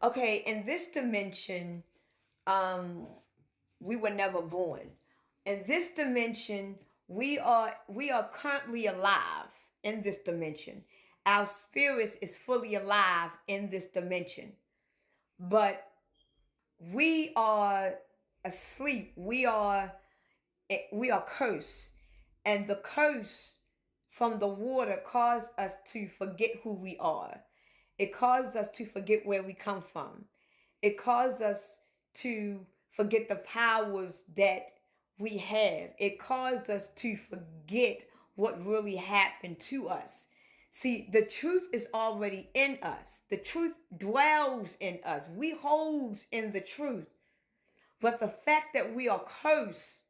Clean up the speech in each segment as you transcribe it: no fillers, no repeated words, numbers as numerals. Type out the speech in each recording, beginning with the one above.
Okay, in this dimension, um, we were never born. In this dimension, we are currently alive in this dimension. Our spirits is fully alive in this dimension. But we are asleep. We are cursed. And the curse from the water caused us to forget who we are. It caused us to forget where we come from. It caused us to forget the powers that we have. It caused us to forget what really happened to us. See, the truth is already in us. The truth dwells in us. We hold in the truth. But the fact that we are cursed,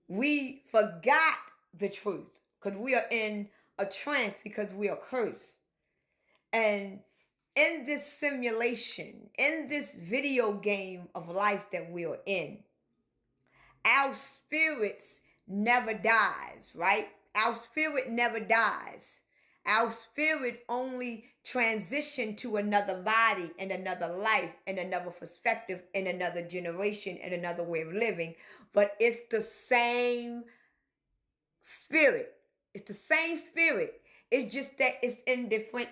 we forgot the truth because we are in a trance because we are cursed. And in this simulation, in this video game of life that we are in, our spirits never dies, right? Our spirit never dies. Our spirit only transition to another body and another life and another perspective and another generation and another way of living. But it's the same spirit. It's the same spirit. It's just that it's in different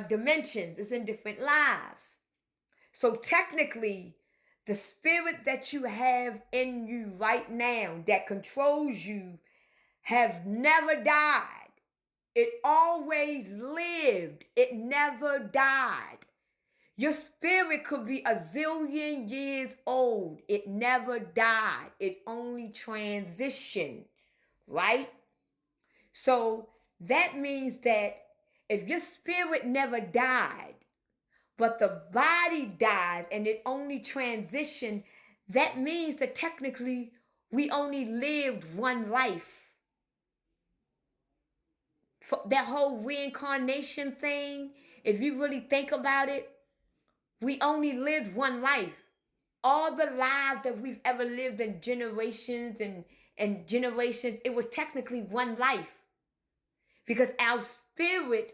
dimensions. It's in different lives. So technically, the spirit that you have in you right now that controls you have never died. It always lived. It never died. Your spirit could be a zillion years old. It never died. It only transitioned, right? So that means that if your spirit never died, but the body dies and it only transitioned, that means that technically we only lived one life. For that whole reincarnation thing, if you really think about it, we only lived one life. All the lives that we've ever lived in generations and generations, it was technically one life. Because our spirit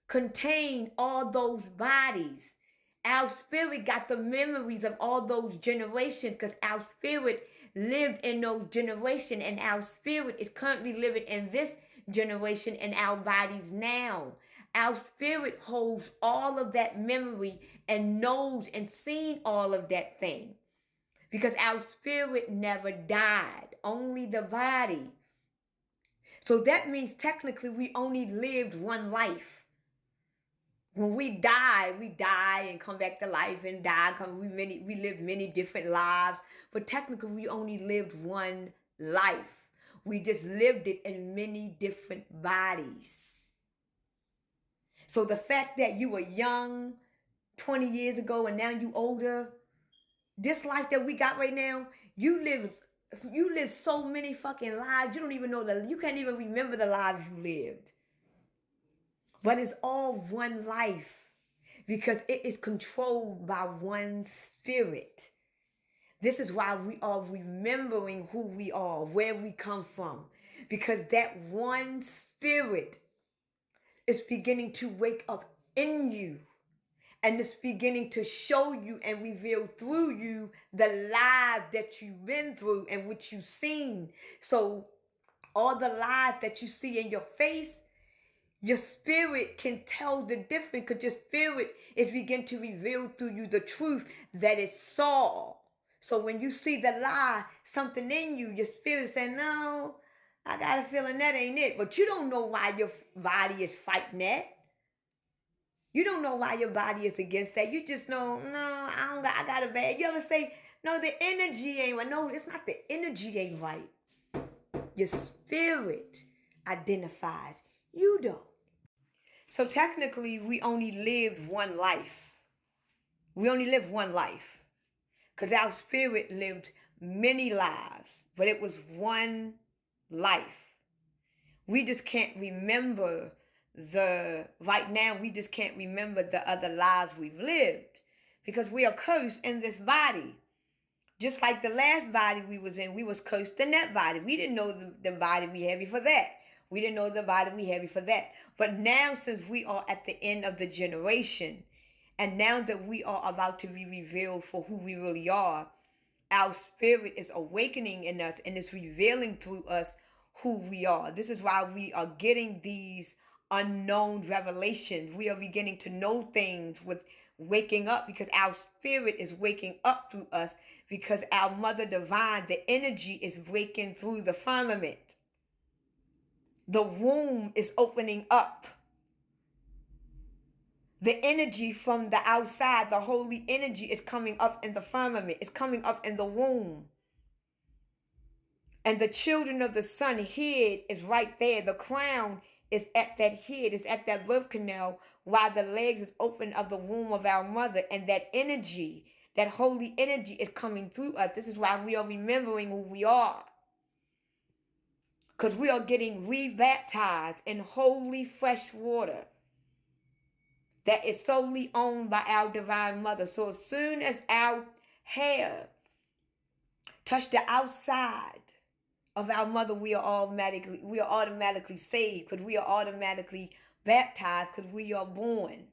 contained all those bodies. Our spirit got the memories of all those generations because our spirit lived in those generations, and our spirit is currently living in this generation in our bodies now. Our spirit holds all of that memory and knows and seen all of that thing because our spirit never died, only the body. So that means technically we only lived one life. When we die and come back to life and die. We live many different lives, but technically we only lived one life. We just lived it in many different bodies. So the fact that you were young 20 years ago and now you older, this life that we got right now, you live so many fucking lives. You don't even know you can't even remember the lives you lived. But it's all one life because it is controlled by one spirit. This is why we are remembering who we are, where we come from, because that one spirit is beginning to wake up in you and it's beginning to show you and reveal through you the lives that you've been through and what you've seen. So all the lies that you see in your face, your spirit can tell the difference because your spirit is begin to reveal through you the truth that it saw. So when you see the lie, something in you, your spirit saying, no, I got a feeling that ain't it. But you don't know why your body is fighting that. You don't know why your body is against that. You just know, no, I got a bad. You ever say, no, the energy ain't right. No, it's not the energy ain't right. Your spirit identifies. You don't. So technically, we only lived one life. We only lived one life. Because our spirit lived many lives, but it was one life. We just can't remember right now, we just can't remember the other lives we've lived because we are cursed in this body. Just like the last body we was in, we was cursed in that body. We didn't know the body we had before that. We didn't know the body we had before that. But now, since we are at the end of the generation, And now that we are about to be revealed for who we really are, our spirit is awakening in us and it's revealing through us who we are. This is why we are getting these unknown revelations. We are beginning to know things with waking up because our spirit is waking up through us, because our Mother Divine, the energy, is waking through the firmament. The womb is opening up. The energy from the outside, the holy energy, is coming up in the firmament. It's coming up in the womb. And the children of the sun head is right there. The crown is at that head, is at that birth canal, while the legs is open of the womb of our mother. And that energy, that holy energy, is coming through us. This is why we are remembering who we are. Because we are getting rebaptized in holy fresh water that is solely owned by our divine mother. So as soon as our hair touch the outside of our mother, we are automatically saved, because we are automatically baptized, because we are born.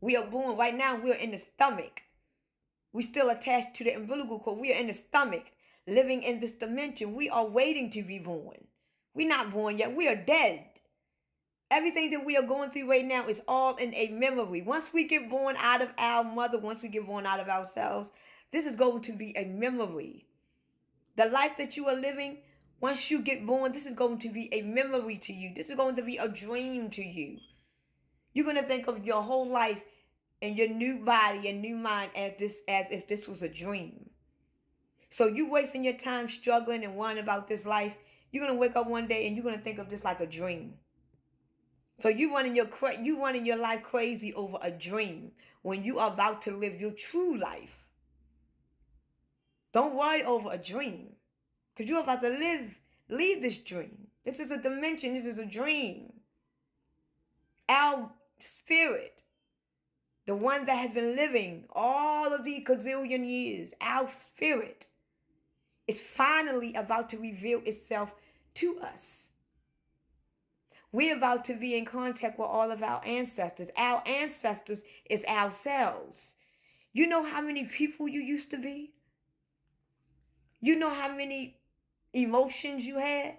We are born. Right now, we are in the stomach. We still attached to the umbilical cord. We are in the stomach, living in this dimension. We are waiting to be born. We're not born yet. We are dead. Everything that we are going through right now is all in a memory. Once we get born out of our mother, once we get born out of ourselves, this is going to be a memory. The life that you are living, once you get born, this is going to be a memory to you. This is going to be a dream to you. You're going to think of your whole life and your new body and new mind as if this was a dream. So you wasting your time struggling and worrying about this life. You're going to wake up one day and you're going to think of this like a dream. So you running your life crazy over a dream when you are about to live your true life. Don't worry over a dream, because you're about to leave this dream. This is a dimension. This is a dream. Our spirit, the one that has been living all of these gazillion years, our spirit is finally about to reveal itself to us. We're about to be in contact with all of our ancestors. Our ancestors is ourselves. You know how many people you used to be? You know how many emotions you had?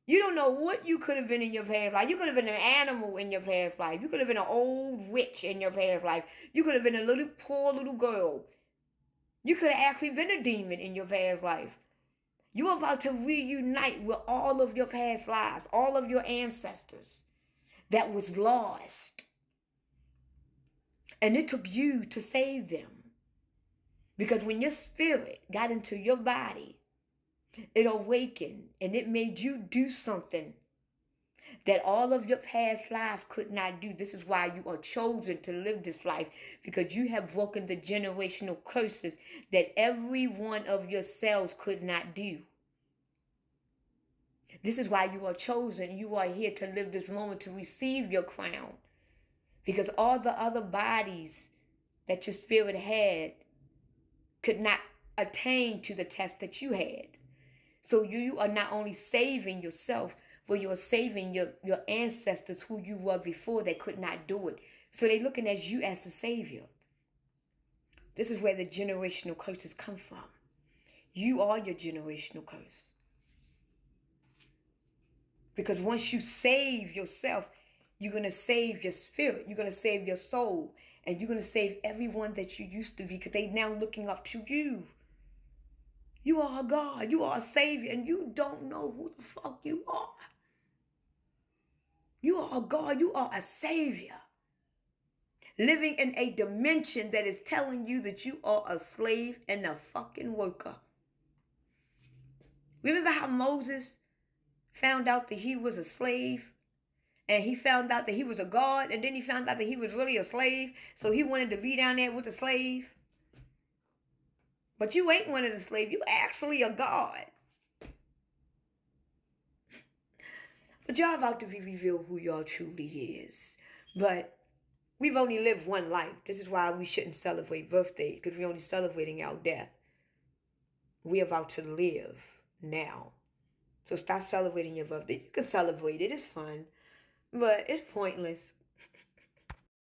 You don't know what you could have been in your past life. You could have been an animal in your past life. You could have been an old witch in your past life. You could have been a poor little girl. You could have actually been a demon in your past life. You're about to reunite with all of your past lives, all of your ancestors that was lost. And it took you to save them. Because when your spirit got into your body, it awakened and it made you do something that all of your past lives could not do. This is why you are chosen to live this life, because you have broken the generational curses that every one of your cells could not do. This is why you are chosen. You are here to live this moment, to receive your crown, because all the other bodies that your spirit had could not attain to the test that you had. So you are not only saving yourself, but you're saving your ancestors who you were before that could not do it. So they're looking at you as the savior. This is where the generational curses come from. You are your generational curse. Because once you save yourself, you're going to save your spirit. You're going to save your soul. And you're going to save everyone that you used to be, because they're now looking up to you. You are a God. You are a savior. And you don't know who the fuck you are. You are a God. You are a savior. Living in a dimension that is telling you that you are a slave and a fucking worker. Remember how Moses found out that he was a slave? And he found out that he was a God, and then he found out that he was really a slave, so he wanted to be down there with the slave. But you ain't one of the slaves. You actually a God. But y'all about to be revealed who y'all truly is. But we've only lived one life. This is why we shouldn't celebrate birthdays, because we're only celebrating our death. We're about to live now. So stop celebrating your birthday. You can celebrate it. It's fun. But it's pointless.